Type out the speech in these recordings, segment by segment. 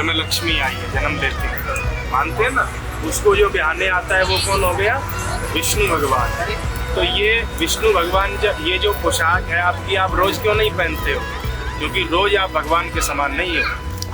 में लक्ष्मी आई है, जन्म लेती है, मानते हैं ना। उसको जो ब्याहने आता है वो कौन हो गया? विष्णु भगवान। तो ये विष्णु भगवान ये जो पोशाक है आपकी, आप रोज क्यों नहीं पहनते हो? क्योंकि रोज आप भगवान के समान नहीं हो।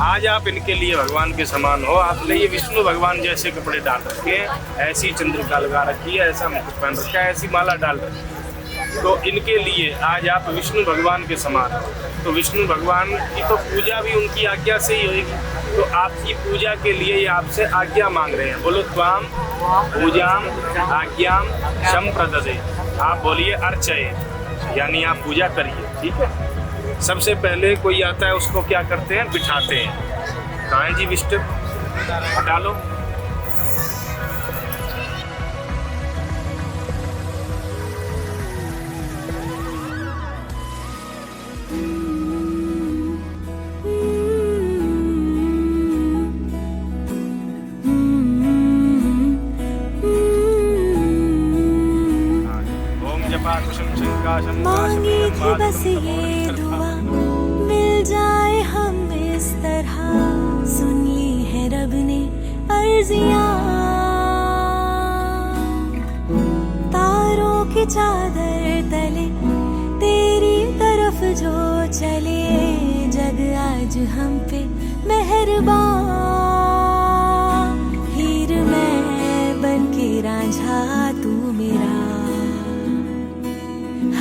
आज आप इनके लिए भगवान के समान हो, आपने ये विष्णु भगवान जैसे कपड़े डाल रखे हैं, ऐसी चंद्रिका लगा रखी है, ऐसा मुकुट पहन रखा है, ऐसी माला डाल रखी है, तो इनके लिए आज आप विष्णु भगवान के समान हो। तो विष्णु भगवान की तो पूजा भी उनकी आज्ञा से ही होगी। तो आपकी पूजा के लिए ये आपसे आज्ञा मांग रहे हैं। बोलो त्वाम पूजाम आज्ञाम संप्रददे। आप बोलिए अर्चये, यानी आप पूजा करिए, ठीक है। सबसे पहले कोई आता है उसको क्या करते हैं? बिठाते हैं। कहाँ है जी विष्टु? हटा लो। मांगी थी बस ये दुआ, मिल जाए हम इस तरह, सुन ली है रब ने अर्जियां। तारों की चादर तले तेरी तरफ जो चले, जग आज हम पे मेहरबान। हीर मैं बन के रांझा तू मेरा,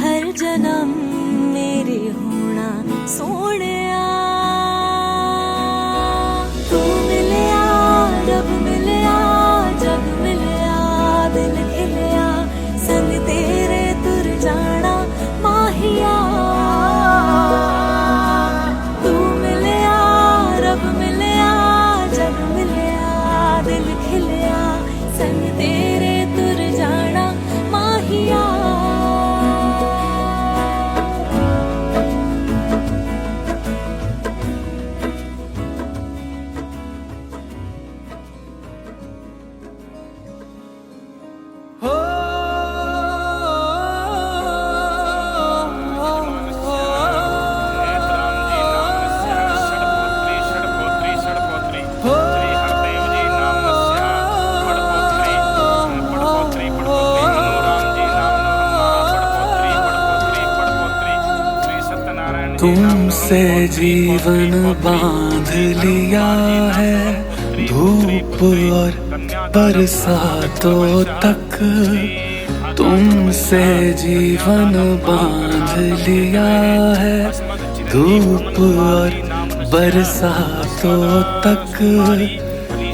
हर जन्म मेरे होना सोनिया। तू मिलिया रब मिलिया, जग मिलिया दिल खिलिया, संग तेरे तुर जाना माहिया। तू मिलिया रब मिलिया, जग मिलिया दिल खिलिया, संग तेरे तुर जाना माहिया। तुमसे जीवन बांध लिया है, धूप और बरसातों तक। तुमसे जीवन बांध लिया है, धूप और बरसातों तक।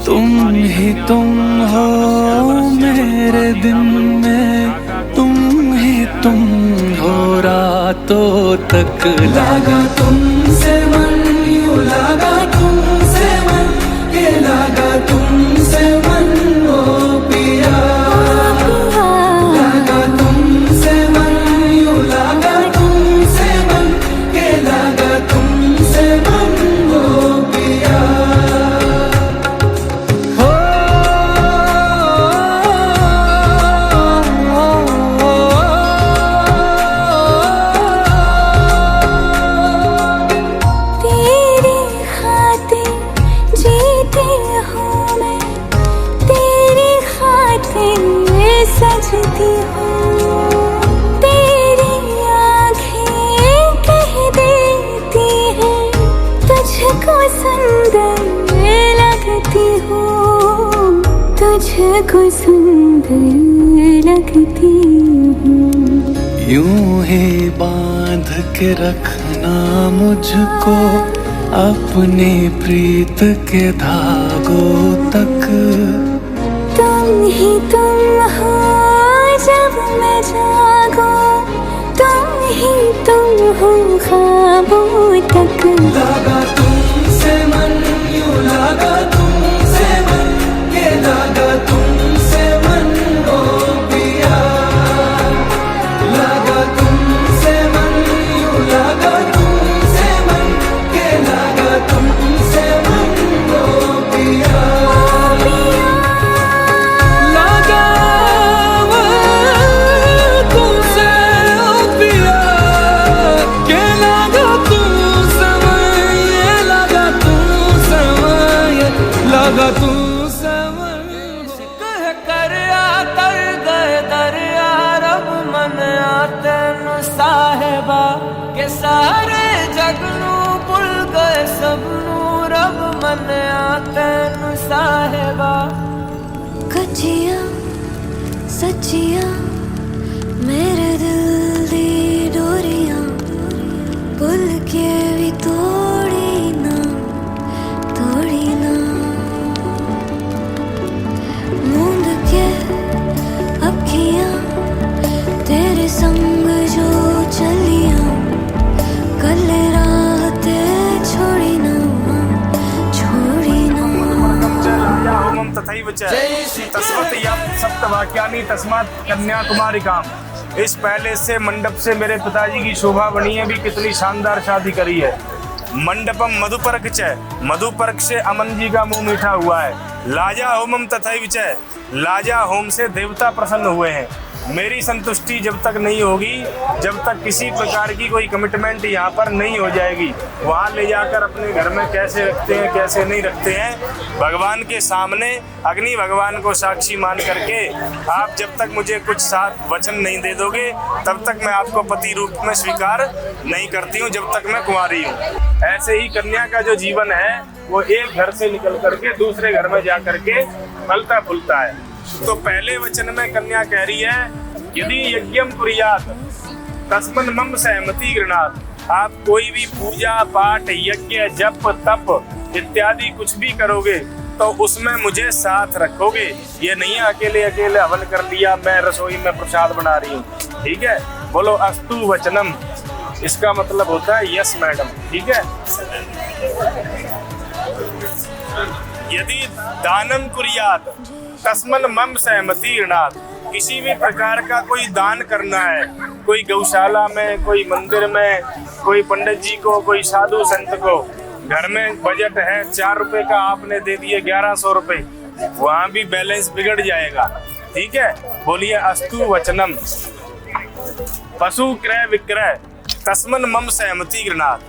तुम ही तुम हो मेरे दिन में, तुम ही तुम हो रातों तक। लगा तुमसे मन, यूं लगा तुमसे मन, ये लगा तुमसे मन ओ पिया। लगा तुमसे मन, यूं लगा तुमसे मन, ये लगा तुमसे मन ओ पिया। सजती हूँ, तेरी आँखें कह देती हैं, तुझको सुंदर लगती हूँ, तुझको सुंदर लगती हूँ। यूं ही बांध के रखना मुझको अपनी प्रीत के धागों तक। तुम ही तुम हो जब मैं जागूं, तुम ही तुम हो ख्वाबों तक। लगा तुमसे मन, यूं लगा तुमसे मन, ये लगा तुमसे मन ओ पिया। लगा तुमसे मन, यूं लगा तुमसे मन, ये लगा तुमसे मन ओ पिया। लागा तुमसे मन कह कर तर गए दरिया रब मन तेन साहेबा के सारे जगनू भुल गए सबनू रब मन तेन साहेबा कच्चियां सच्चियां मेरे दिल दी डोरियां भुल के भी तोड़ी ना मूंद के अखियां तेरे संग जो चलियां कल रात छोड़ी ना ओम तथैव च तस्मत् यं सप्तवाक्यानि तस्मात् कन्याकुमारिकाम। इस पैलेस से मंडप से मेरे पिताजी की शोभा बनी है। भी कितनी शानदार शादी करी है। मंडपम मधुपर्क च, मधुपर्क से अमन जी का मुंह मीठा हुआ है। लाजा होमम तथैव च, लाजा होम से देवता प्रसन्न हुए हैं। मेरी संतुष्टि जब तक नहीं होगी, जब तक किसी प्रकार की कोई कमिटमेंट यहाँ पर नहीं हो जाएगी। वहाँ ले जाकर अपने घर में कैसे रखते हैं कैसे नहीं रखते हैं, भगवान के सामने अग्नि भगवान को साक्षी मान करके आप जब तक मुझे कुछ साथ वचन नहीं दे दोगे तब तक मैं आपको पति रूप में स्वीकार नहीं करती हूँ, जब तक मैं कुंवारी हूँ। ऐसे ही कन्या का जो जीवन है वो एक घर से निकल करके दूसरे घर में जा करके फलता फूलता है। तो पहले वचन में कन्या कह रही है यदि यज्ञम कुर्यात तस्मन् मम सहमति गृणात। आप कोई भी पूजा पाठ यज्ञ जप तप इत्यादि कुछ भी करोगे तो उसमें मुझे साथ रखोगे। ये नहीं अकेले अकेले हवन कर लिया, मैं रसोई में प्रसाद बना रही हूँ। ठीक है, बोलो अस्तु वचनम, इसका मतलब होता है यस मैडम। ठीक है, यदि दानम कुर्यात तस्मन् मम सहमति गृणात। किसी भी प्रकार का कोई दान करना है, कोई गौशाला में, कोई मंदिर में, कोई पंडित जी को, कोई साधु संत को, घर में बजट है 4 रुपए का, आपने दे दिए 1100 रुपए, वहाँ भी बैलेंस बिगड़ जाएगा। ठीक है, बोलिए अस्तु वचनम। पशु क्रय विक्रय तस्मन् मम सहमति गृणात।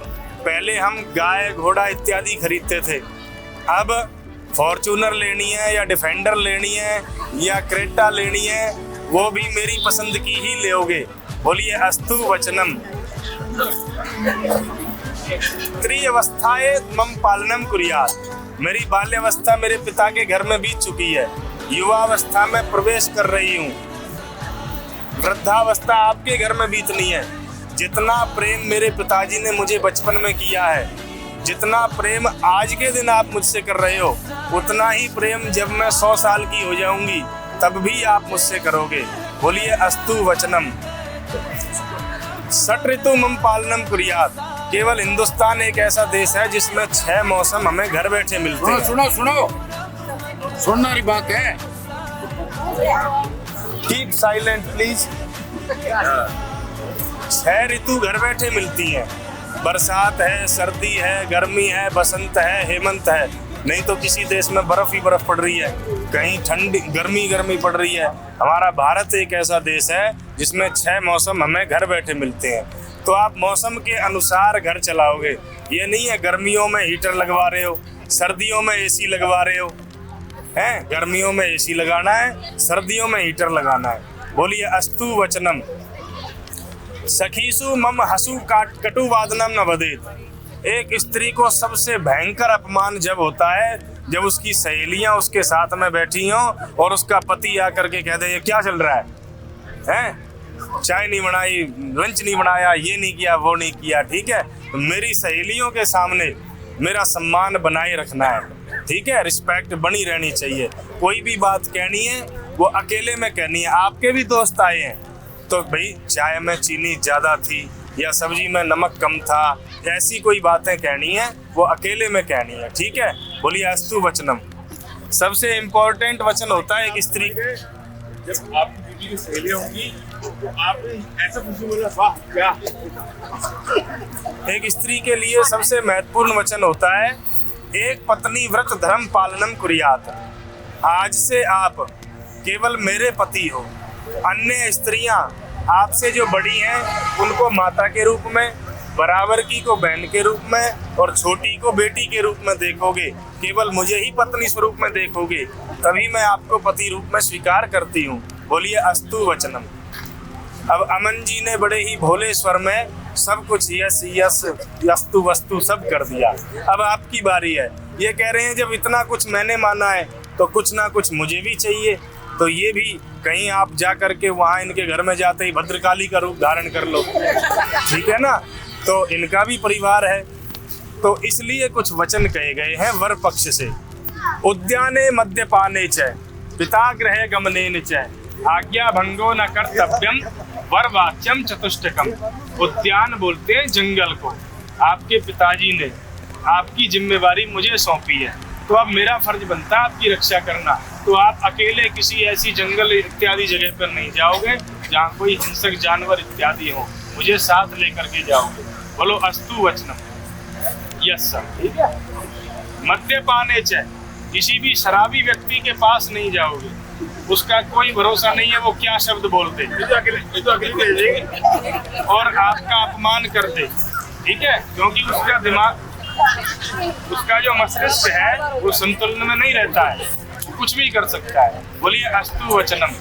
पहले हम गाय घोड़ा इत्यादि खरीदते थे, अब फॉर्च्यूनर लेनी है या डिफेंडर लेनी है या क्रेटा लेनी है, वो भी मेरी पसंद की ही लोगे। बोलिए अस्तु वचनम। त्रिअवस्थाए मम पालनम कुर्यात। मेरी बाल्यावस्था मेरे पिता के घर में बीत चुकी है, युवावस्था में प्रवेश कर रही हूँ, वृद्धावस्था आपके घर में बीतनी है। जितना प्रेम मेरे पिताजी ने मुझे बचपन में किया है, जितना प्रेम आज के दिन आप मुझसे कर रहे हो, उतना ही प्रेम जब मैं 100 साल की हो जाऊंगी तब भी आप मुझसे करोगे। बोलिए अस्तु वचनम। षट ऋतु मम पालनम कुर्यात। केवल हिंदुस्तान एक ऐसा देश है जिसमें 6 मौसम हमें घर बैठे मिलते हैं। सुनो सुनो, सुनने वाली बात है। Keep silent please. 6 ऋतु घर बैठे मिलती हैं। बरसात है, सर्दी है, गर्मी है, बसंत है, हेमंत है। नहीं तो किसी देश में बर्फ ही बर्फ पड़ रही है, कहीं ठंडी गर्मी पड़ रही है। हमारा भारत एक ऐसा देश है जिसमें 6 मौसम हमें घर बैठे मिलते हैं। तो आप मौसम के अनुसार घर चलाओगे। ये नहीं है गर्मियों में हीटर लगवा रहे हो, सर्दियों में एसी लगवा रहे हो। हैं, गर्मियों में एसी लगाना है, सर्दियों में हीटर लगाना है। बोलिए अस्तु वचनम। सखीसु मम हसु कटुवादनम न वदेत। एक स्त्री को सबसे भयंकर अपमान जब होता है जब उसकी सहेलियां उसके साथ में बैठी हों और उसका पति आकर के कह दे ये क्या चल रहा है, हैं? चाय नहीं बनाई, लंच नहीं बनाया, ये नहीं किया, वो नहीं किया। ठीक है, तो मेरी सहेलियों के सामने मेरा सम्मान बनाए रखना है। ठीक है, रिस्पेक्ट बनी रहनी चाहिए। कोई भी बात कहनी है वो अकेले में कहनी है। आपके भी दोस्त आए हैं तो भाई चाय में चीनी ज़्यादा थी या सब्जी में नमक कम था, ऐसी कोई बातें कहनी है वो अकेले में कहनी है। ठीक है, बोलिए अस्तु वचनम। सबसे इम्पोर्टेंट वचन होता है एक स्त्री के, जब आपकी बीवी की सहेलियां होंगी तो आप ऐसा कुछ बोला वाह क्या। एक स्त्री के लिए सबसे महत्वपूर्ण वचन होता है एक पत्नी व्रत धर्म पालनम कुर्यात। आज से आप केवल मेरे पति हो। अन्य स्त्रियां आपसे जो बड़ी हैं उनको माता के रूप में, बराबर की को बहन के रूप में और छोटी को बेटी के रूप में देखोगे, केवल मुझे ही पत्नी स्वरूप में देखोगे, तभी मैं आपको पति रूप में स्वीकार करती हूँ। बोलिए अस्तु वचनम। अब अमन जी ने बड़े ही भोले स्वर में सब कुछ यस यस यस्तु वस्तु सब कर दिया। अब आपकी बारी है। ये कह रहे हैं जब इतना कुछ मैंने माना है तो कुछ ना कुछ मुझे भी चाहिए, तो ये भी कहीं आप जा करके वहाँ इनके घर में जाते ही भद्रकाली का रूप धारण कर लो, ठीक है ना। तो इनका भी परिवार है, तो इसलिए कुछ वचन कहे गए हैं वर पक्ष से। उद्याने मद्यपाने च पिता गृह गमनेन च आज्ञा भंगो न कर्तव्यम वर वाच्यम चतुष्टकम। उद्यान बोलते हैं जंगल को। आपके पिताजी ने आपकी जिम्मेवारी मुझे सौंपी है, तो अब मेरा फर्ज बनता है आपकी रक्षा करना। तो आप अकेले किसी ऐसी जंगल इत्यादि जगह पर नहीं जाओगे जहाँ कोई हिंसक जानवर इत्यादि हो, मुझे साथ लेकर के जाओगे। बोलो अस्तु वचनम। यस सर, ठीक है। मद्यपाने च किसी भी शराबी व्यक्ति के पास नहीं जाओगे, उसका कोई भरोसा नहीं है वो क्या शब्द बोलते और आपका अपमान करते, ठीक है, क्योंकि उसका दिमाग, उसका जो मस्तिष्क है वो संतुलन में नहीं रहता है, कुछ भी कर सकता है। बोलिए अस्तु वचनम।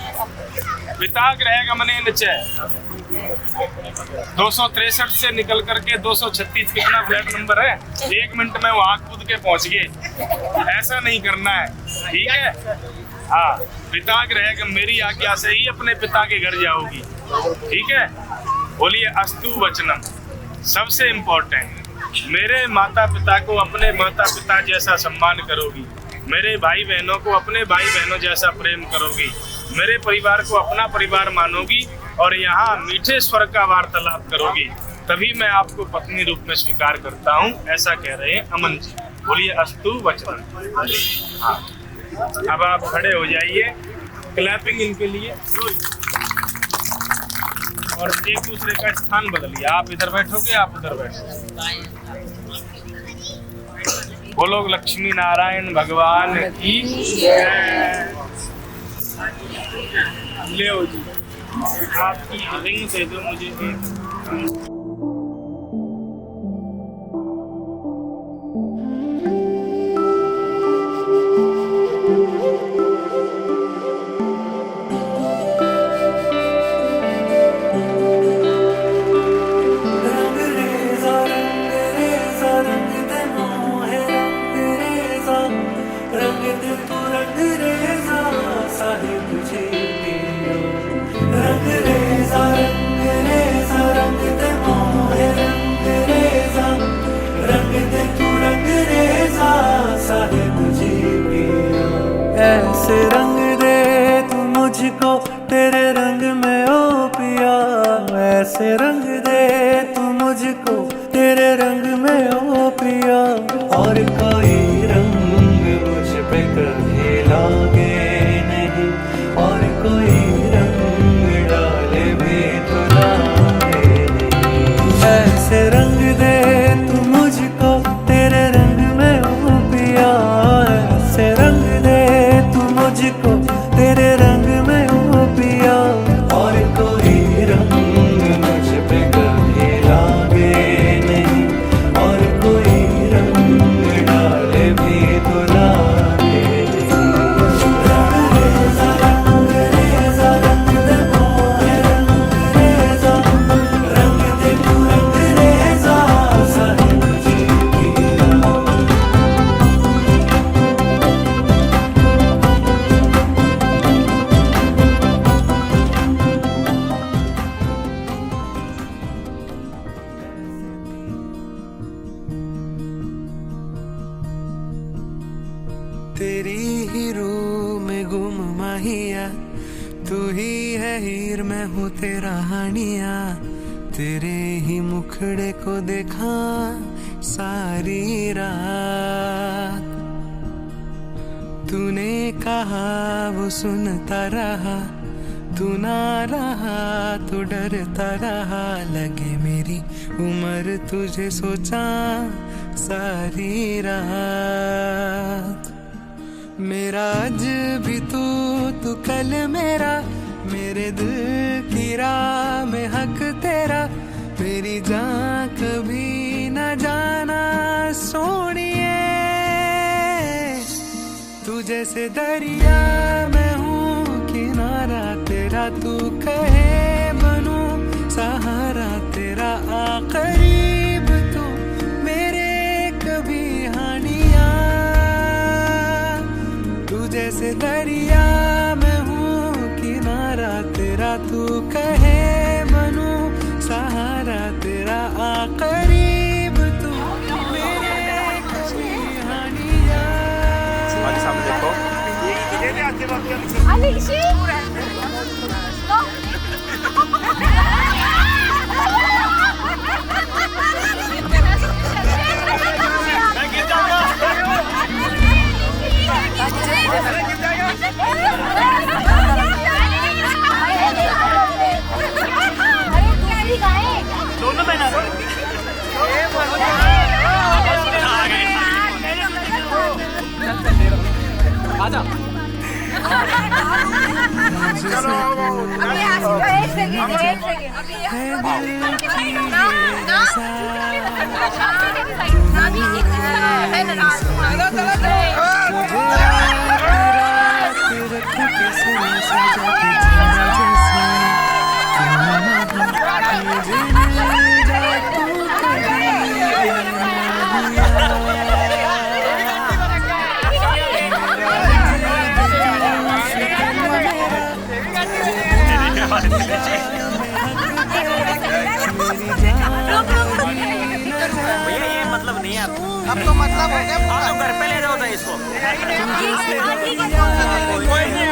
पिता गृह गमनेन च 263 से निकल करके 236 कितना फ्लैट नंबर है, 1 मिनट में वहां कूद के पहुंच गए, ऐसा नहीं करना है, ठीक है। हाँ, पिता गृह मेरी आज्ञा से ही अपने पिता के घर जाओगी, ठीक है। बोलिए अस्तु वचनम। सबसे इम्पोर्टेंट, मेरे माता पिता को अपने माता पिता जैसा सम्मान करोगी, मेरे भाई बहनों को अपने भाई बहनों जैसा प्रेम करोगी, मेरे परिवार को अपना परिवार मानोगी और यहाँ मीठे स्वर का वार्तालाप करोगी, तभी मैं आपको पत्नी रूप में स्वीकार करता हूँ, ऐसा कह रहे हैं अमन जी। बोलिए अस्तु वचनम। हाँ, अब आप खड़े हो जाइए, क्लैपिंग इनके लिए, और एक दूसरे का स्थान बदलिए। आप इधर बैठोगे, आप उधर बैठोगे। बोलो लक्ष्मी नारायण भगवान की जय। ले जी, आपकी रिंग दे दो मुझे एक। ऐसे रंग दे तू मुझको तेरे रंग में ओ पिया, ऐसे रंग दे तू मुझको तेरे रंग में ओ पिया। और कोई रंग मुझ पे कभी लागे नहीं, और कोई रंग डाले भी तो लागे नहीं। ऐसे रंग दे तू मुझको तेरे रंग में ओ पिया, ऐसे रंग दे मुझको तेरे रंग में ओ पिया। और कोई रंग मुझ पे कभी लागे नहीं, और कोई रंग डाले भी तो लागे नहीं। रंग रेजा रंग दे मोहे रंग रेजा, रंग दे तू रंग रेजा साहिब जी पिया। तेरी ही रूह में गुम माहिया, तू ही है हीर मैं हूँ तेरा हानिया। तेरे ही मुखड़े को देखा सारी रात, तूने कहा वो सुनता रहा, तू ना रहा तो डरता रहा। लगे मेरी उम्र तुझे सोचा सारी रात। मेरा आज भी तू कल मेरा, मेरे दिल की राह में हक तेरा। मेरी जान कभी न जाना सोनिए, तू जैसे दरिया मैं हूँ किनारा तेरा, तू कहे बनूं सहारा तेरा, आ करीब तू मेरे कभी हानिया, तू जैसे दरिया मैं हूँ किनारा तेरा, तू कहे बनूं सहारा तेरा, आ करीब तू मेरे कभी हानिया। सामने देखो Alicia! दोनों बना दो। आजा। चलो एक भैया ये मतलब नहीं है अब तो मतलब हो गया, आप तो घर पे ले जाओ इसको। कोई नहीं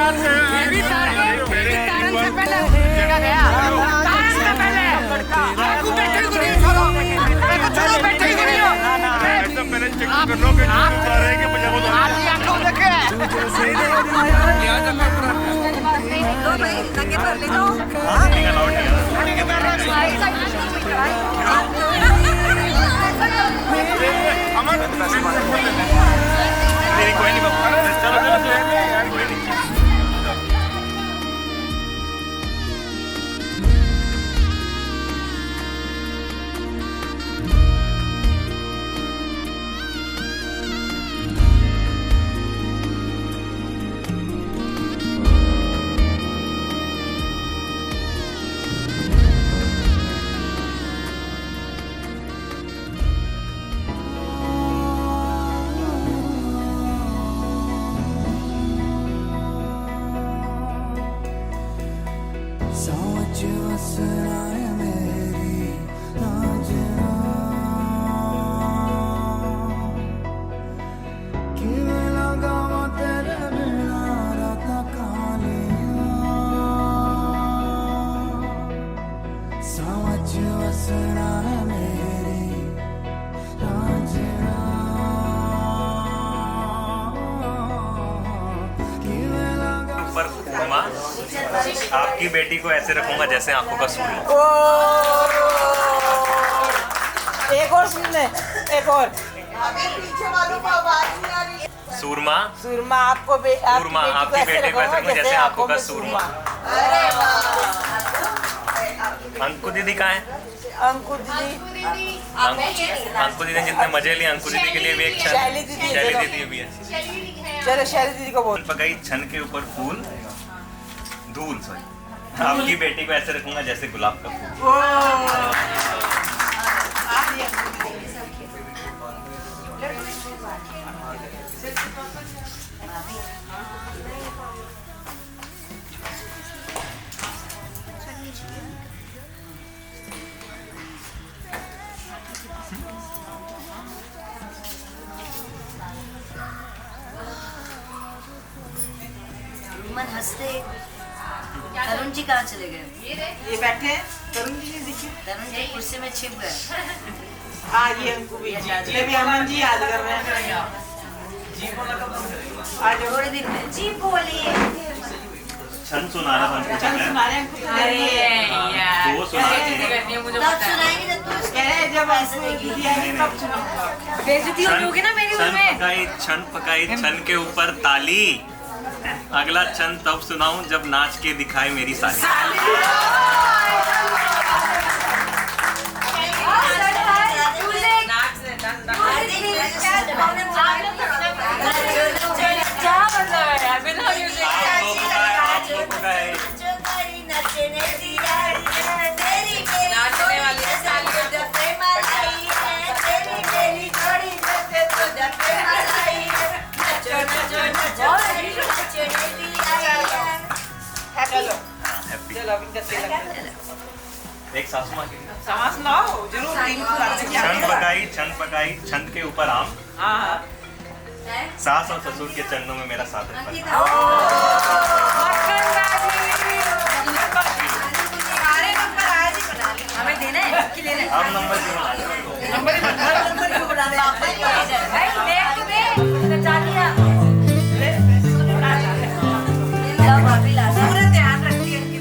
आपकी बेटी को ऐसे रखूंगा जैसे आंखों का सूरमा। एक और सुन ले, एक और सूरमा सूरमा आपको सूरमा आपकी बेटी को ऐसे रखूंगा जैसे आंखों का सूरमा। अंकु दीदी कहाँ है? अंकु दीदी अंकु दीदी जितने मजे लिए अंकु दीदी के लिए भी एक छन। शैली दीदी भी है। चलो शैली दीदी को बोल। पकाई छन के ऊपर फूल धूल। सॉरी, आपकी बेटी को ऐसे रखूंगा जैसे गुलाब का फूल। मन हंसते। तरुण जी कहाँ चले गए? ये बैठे हैं। तरुण जी देखिए, तरुण जी कुर्सी में छिप गए। ये अंकु भी ये भी अमन जी याद कर रहे हैं। आज थोड़े दिन में जी बोलिए। छन सुना रहा था। छन सुना रहे हैं। अरे यार वो सुना रही मुझे तब सुनाएंगे जब तू कह रहे जब ऐसे दीदी आएगी तब सुनाऊंगा। बेइज्जती होगी ना मेरी उसमें। छन पकाई छन के ऊपर ताली। अगला छन तब सुनाऊं जब नाच के दिखाए मेरी साली। चलो हैप्पी। चलो अभी गत्ते लग एक सासू माँ के लिए। समास लाओ जरूर तीन छंद पकाई छंद के ऊपर आम। हाँ हाँ सास और ससुर के चरणों में मेरा साथ है। हमें देना है कि लेना है? अब नंबर क्यों बना रहे हो? नंबर क्यों बना रहे हैं? भाई देख तुम्हें बचा दिया। लो भाभी ला दो। पूरा ध्यान रखिए इनकी।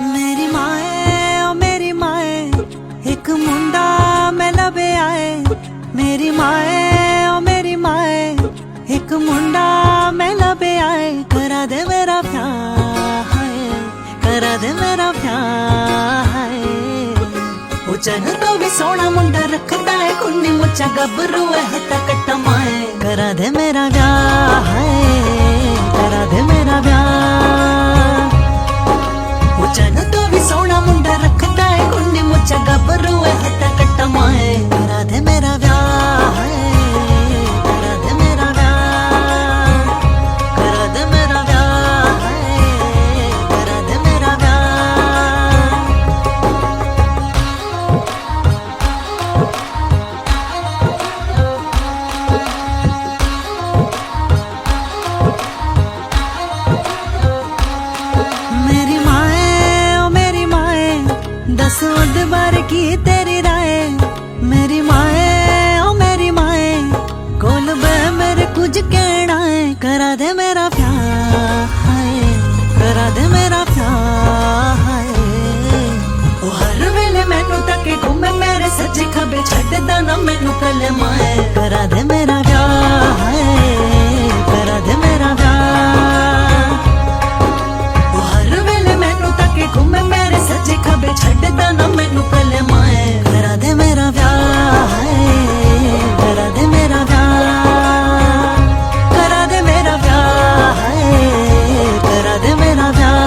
मेरी माए ओ मेरी माए एक मुंडा मैं लबे आए करा दे मेरा प्यार करा दे मेरा प्यार ओ चन तो भी सोना मुंडा रखता है कुन्नी मुच्चा गबरू है हटा कट्टा माए करा दे मेरा प्यार करा दे मेरा प्यार ओ चन तो भी सोना मुंडा रखता है कुन्नी मुच्चा गबरू है हटा कट्टा पहले माए करा दे मेरा ब्याह करा दे मेरा ब्याह वो हर वेले मैनू तके घूमे मेरे सज्जे खबे छड्डदा ना मैनू पहले माए करा दे मेरा ब्याह करा दे मेरा ब्याह करा दे मेरा ब्याह करा दे मेरा ब्याह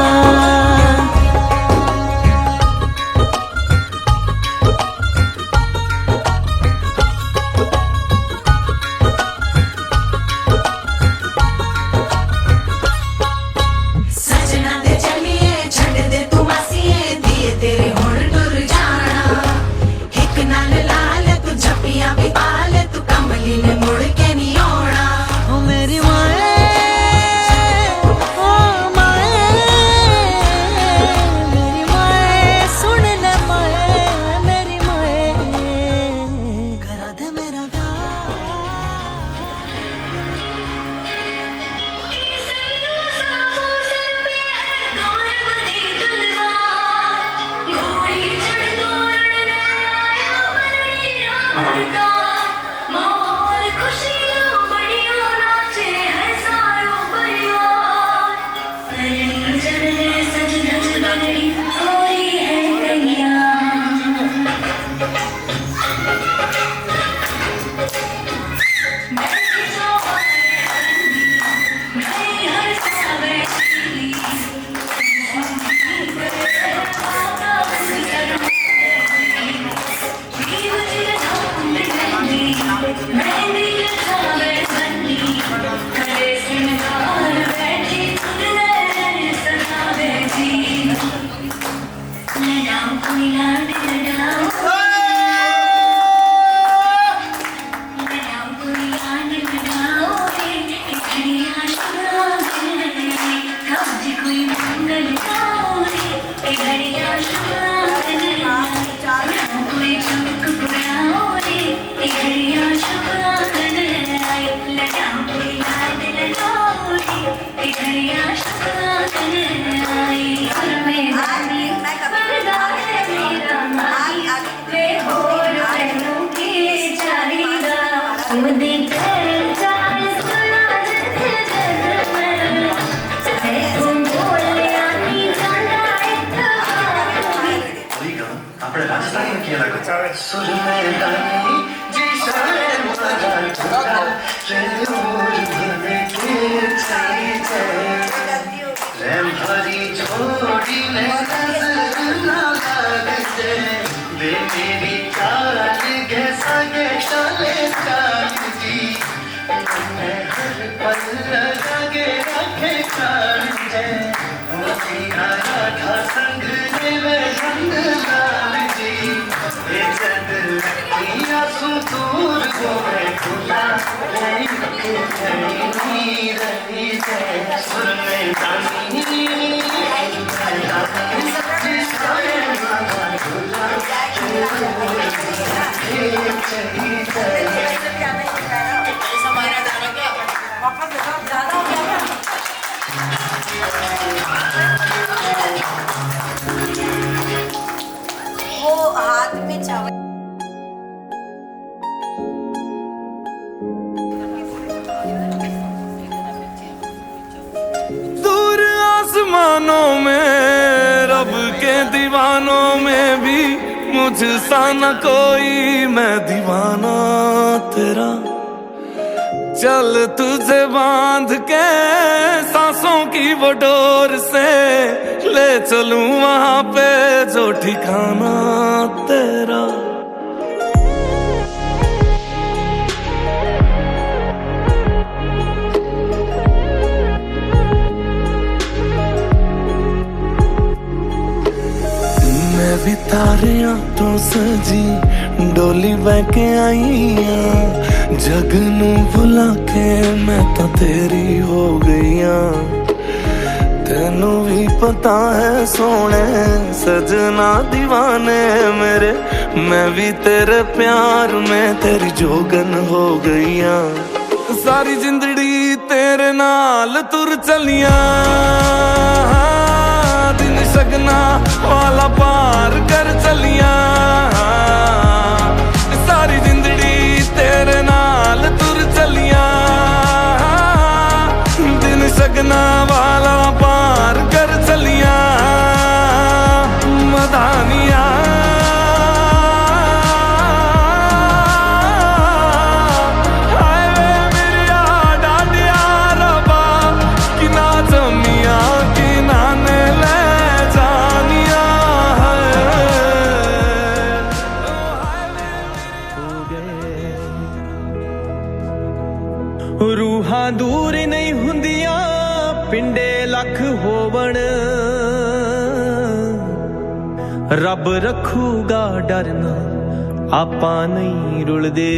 वो हाथ में चावल दूर आसमानों में रब के दीवानों में भी मुझसा न कोई, मैं दीवाना तेरा। चल तुझे बांध के सांसों की वो डोर से ले चलूं वहां पे जो ठिकाना तेरा। मैं भी तारियां तो सजी डोली बहके आई हाँ, जग नू भुला के मैं तो तेरी हो गई हाँ। तेनू भी पता है सोने सजना दीवाने मेरे, मैं भी तेरे प्यार में तेरी जोगन हो गई हाँ। सारी जिंदड़ी तेरे नाल तुर चलिया, दिन सगना वाला पार कर चलिया। सारी जिंदड़ी रूहां दूर नहीं हुंदियां पिंडे लख होवण रब रखूगा डरना आपां नहीं रुलदे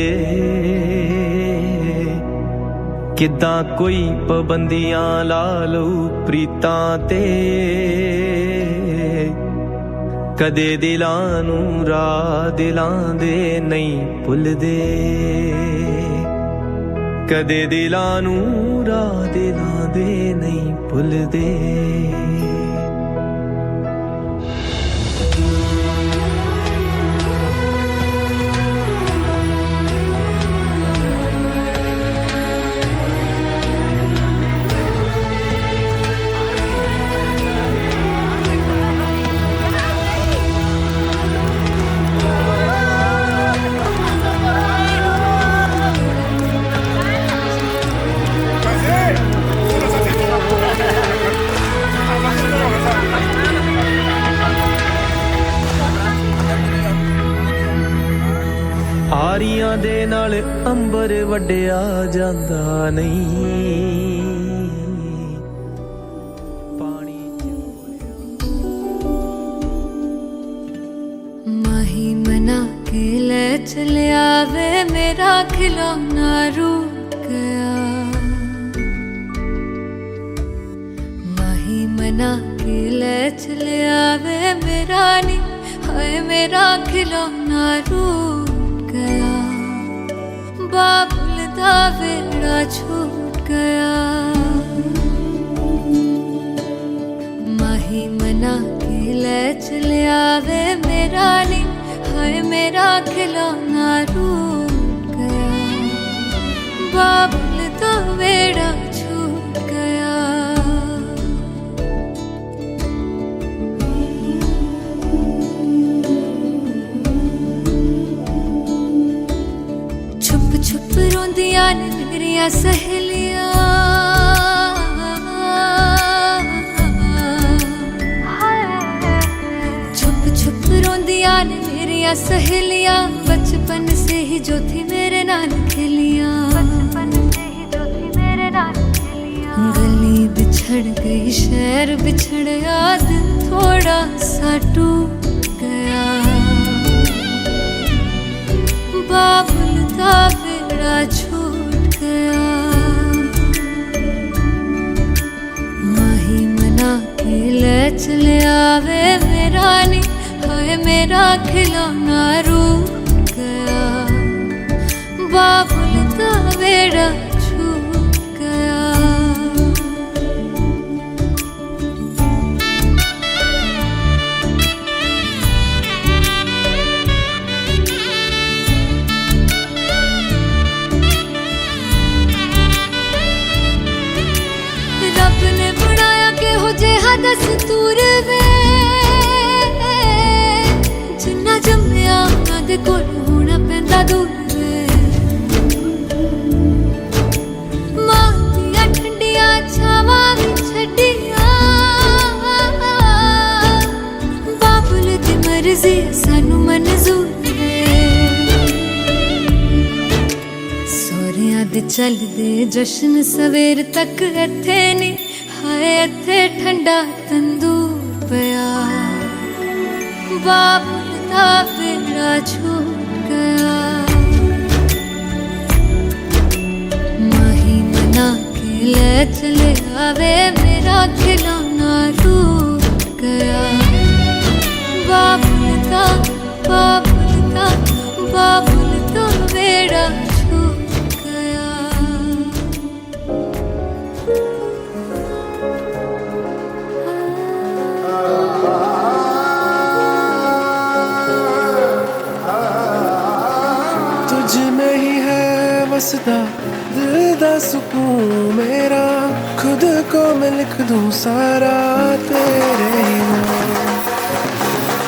किदां कोई पाबंदियां ला लऊ प्रीतां ते कदे दिलां नूं राह दिलां दे नहीं भुलदे कदे दिलां नूं राह दिलां दे नहीं भुलदे ਆਰੀਆਂ ਦੇ ਨਾਲ ਅੰਬਰ ਵੱਡਿਆ ਜਾਂਦਾ ਨਹੀਂ ਪਾਣੀ ਮਾਹੀ ਮਨਾ ਕੇ ਲੈ ਚਲਿਆ ਵੇ ਮੇਰਾ ਖਿਲੌਣਾ ਰੁਕ ਗਿਆ ਮਾਹੀ ਮਨਾ ਕੇ ਲੈ ਚਲਿਆ ਵੇ ਮੇਰਾ ਨੀ ਹਾਏ ਮੇਰਾ ਖਿਲੌਣਾ ਰੁਕ गया बाबुल दा वेड़ा छूट गया माही मना के ले चलिया वे मेरा नी हाय मेरा खिलौना रूठ गया बाबुल दा वेड़ा छूट गया छुप रोंदियां ने मेरिया सहेलियां छुप छुप रोंदियां ने मेरिया सहेलियां बचपन से ही जो थी मेरे नाल खेलियां गली बिछड़ गई शहर बिछड़ गया दिल थोड़ा सा टूट गया बाबुल दा वेड़ा छूट गया माही मना के ले चलिया वे मेरा नी हाय मेरा खिलौना रूठ गया बाबुल दा वेड़ा छूट गया दस्तूर वे जिन्ना जम्मिया उन्हां दे कोल होना पैंदा दूर वे मां दियां ठंडियां छावां भी छड्डियां बाबुल दी मर्जी सानू मंजूर वे सोहरियां दे चलदे जश्न सवेर तक इत्थे नी हाय इत्थे ठंडा तंदूर पिया बाबुल दा वेड़ा छूट गया माही मना के ले चले आवे मेरा खिलौना रूठ गया बाबुल दा वेड़ा छूट गया बसदा दिल दा सुकून मेरा खुद को मैं लिख दूं सारा तेरे ही नाम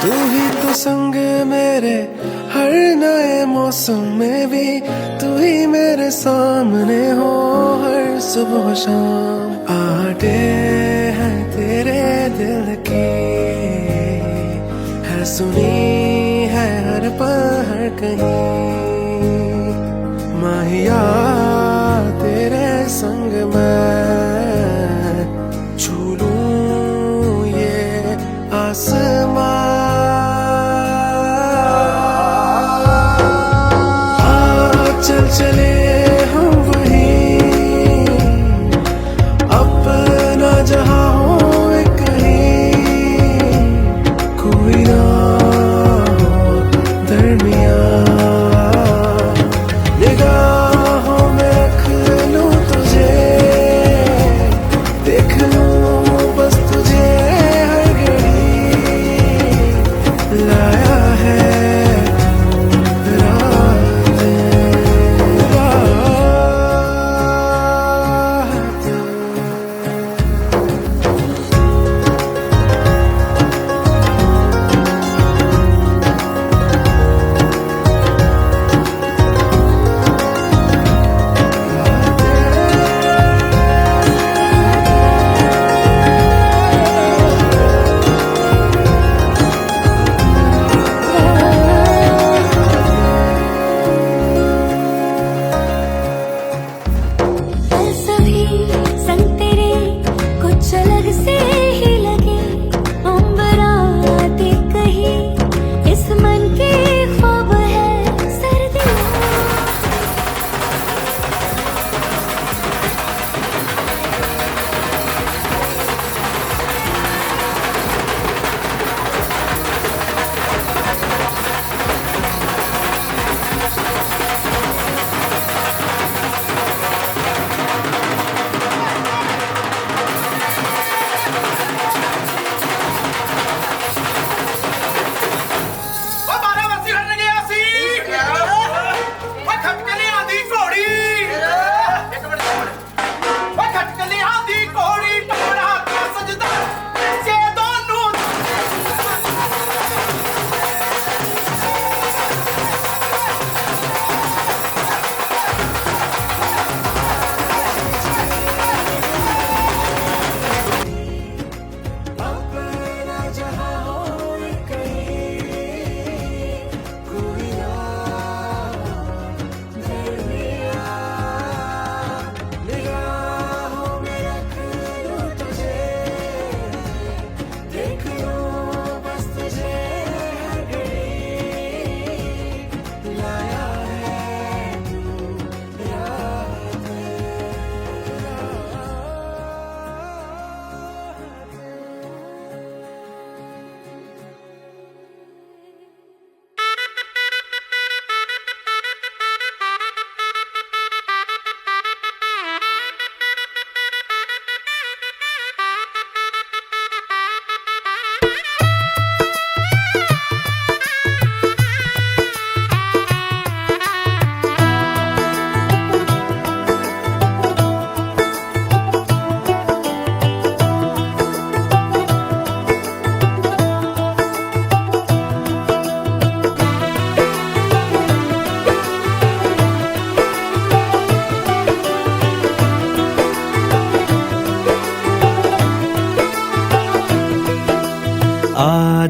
तू ही तो संग मेरे हर नए मौसम में भी तू ही मेरे सामने हो हर सुबह शाम आटे हैं तेरे दिल की है सुनी है हर पल हर कहीं माहिया तेरे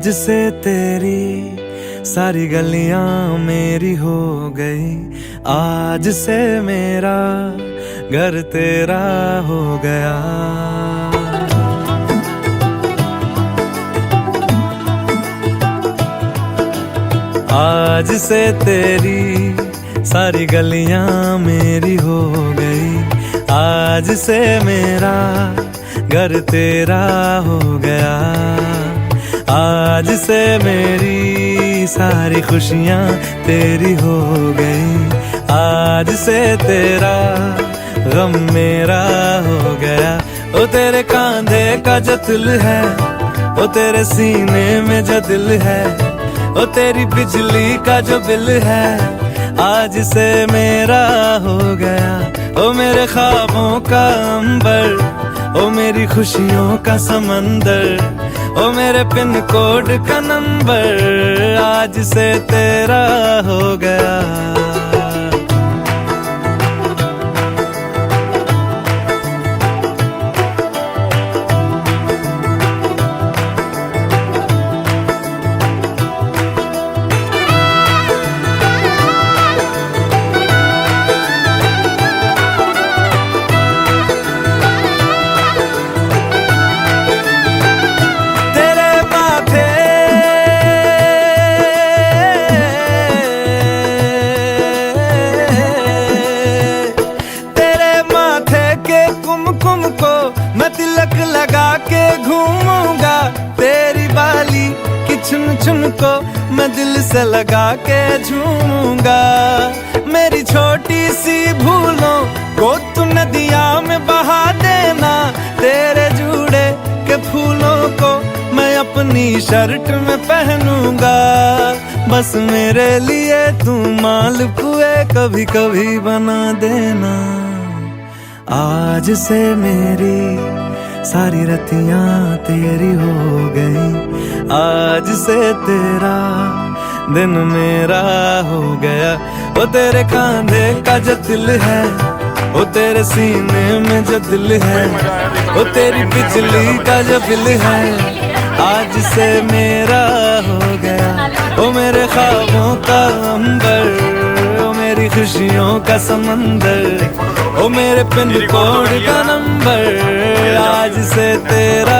आज से तेरी सारी गलियां मेरी हो गई, आज से मेरा घर तेरा हो गया। आज से तेरी सारी गलियां मेरी हो गई, आज से मेरा घर तेरा हो गया। आज से मेरी सारी खुशियां तेरी हो गई, आज से तेरा गम मेरा हो गया। ओ तेरे कांधे का जो दिल है, ओ तेरे सीने में जो दिल है, ओ तेरी बिजली का जो बिल है, आज से मेरा हो गया। ओ मेरे ख्वाबों का अंबर, ओ मेरी खुशियों का समंदर, ओ मेरे पिन कोड का नंबर, आज से तेरा हो गया। लगा के घूमूंगा, तेरी बाली की चुन चुन को मैं दिल से लगा के झूमूंगा। मेरी छोटी सी भूलों को तू नदिया में बहा देना, तेरे जूड़े के फूलों को मैं अपनी शर्ट में पहनूंगा। बस मेरे लिए तू मालपुए कभी कभी बना देना। आज से मेरी सारी रतियां तेरी हो गई, आज से तेरा दिन मेरा हो गया। ओ तेरे कांधे का जो दिल है, ओ तेरे सीने में जो दिल है, ओ तेरी बिजली का जो बिल है, आज से मेरा हो गया। ओ मेरे ख्वाबों का अंबर, ओ मेरी खुशियों का समंदर, ओ मेरे पिन कोड का नंबर, आज से तेरा